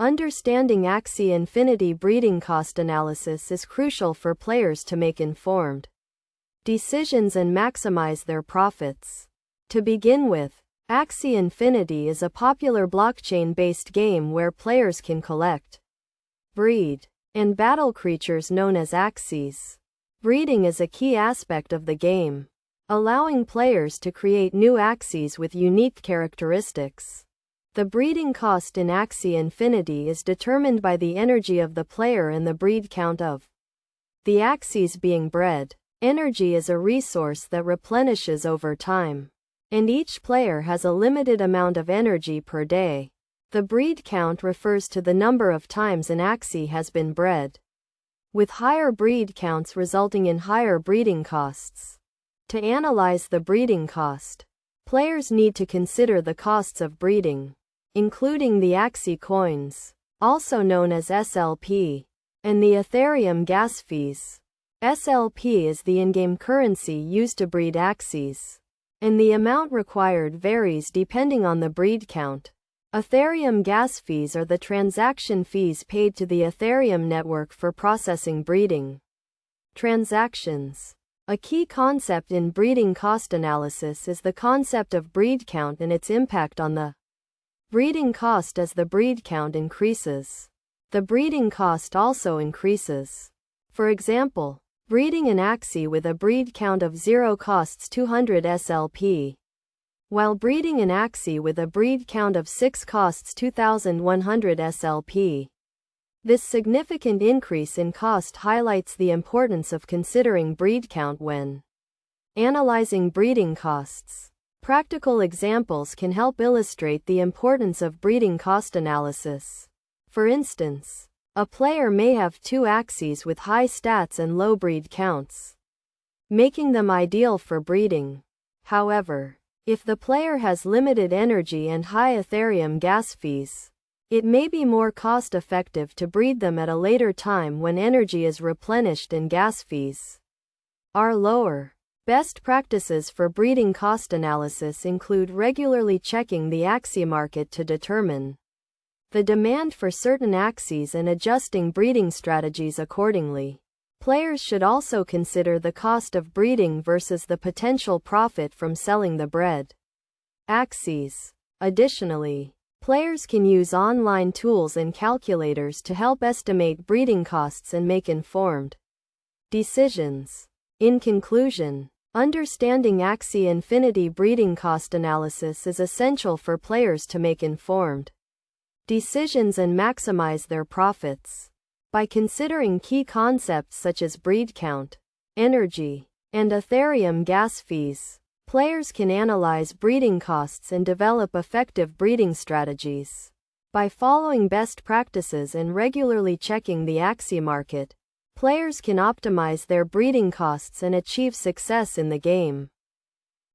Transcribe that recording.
Understanding Axie Infinity breeding cost analysis is crucial for players to make informed decisions and maximize their profits. To begin with, Axie Infinity is a popular blockchain-based game where players can collect, breed, and battle creatures known as Axies. Breeding is a key aspect of the game, allowing players to create new Axies with unique characteristics. The breeding cost in Axie Infinity is determined by the energy of the player and the breed count of the Axies being bred. Energy is a resource that replenishes over time, and each player has a limited amount of energy per day. The breed count refers to the number of times an Axie has been bred, with higher breed counts resulting in higher breeding costs. To analyze the breeding cost, players need to consider the costs of breeding, including the Axie coins, also known as SLP, and the Ethereum gas fees. SLP is the in-game currency used to breed Axies, and the amount required varies depending on the breed count. Ethereum gas fees are the transaction fees paid to the Ethereum network for processing breeding transactions. A key concept in breeding cost analysis is the concept of breed count and its impact on the breeding cost. As the breed count increases, the breeding cost also increases. For example, breeding an Axie with a breed count of 0 costs 200 SLP, while breeding an Axie with a breed count of 6 costs 2100 SLP. This significant increase in cost highlights the importance of considering breed count when analyzing breeding costs. Practical examples can help illustrate the importance of breeding cost analysis. For instance, a player may have 2 Axies with high stats and low breed counts, making them ideal for breeding. However, if the player has limited energy and high Ethereum gas fees, it may be more cost-effective to breed them at a later time when energy is replenished and gas fees are lower. Best practices for breeding cost analysis include regularly checking the Axie market to determine the demand for certain Axies and adjusting breeding strategies accordingly. Players should also consider the cost of breeding versus the potential profit from selling the bred Axies. Additionally, players can use online tools and calculators to help estimate breeding costs and make informed decisions. In conclusion, understanding Axie Infinity breeding cost analysis is essential for players to make informed decisions and maximize their profits. By considering key concepts such as breed count, energy, and Ethereum gas fees, players can analyze breeding costs and develop effective breeding strategies. By following best practices and regularly checking the Axie market, players can optimize their breeding costs and achieve success in the game.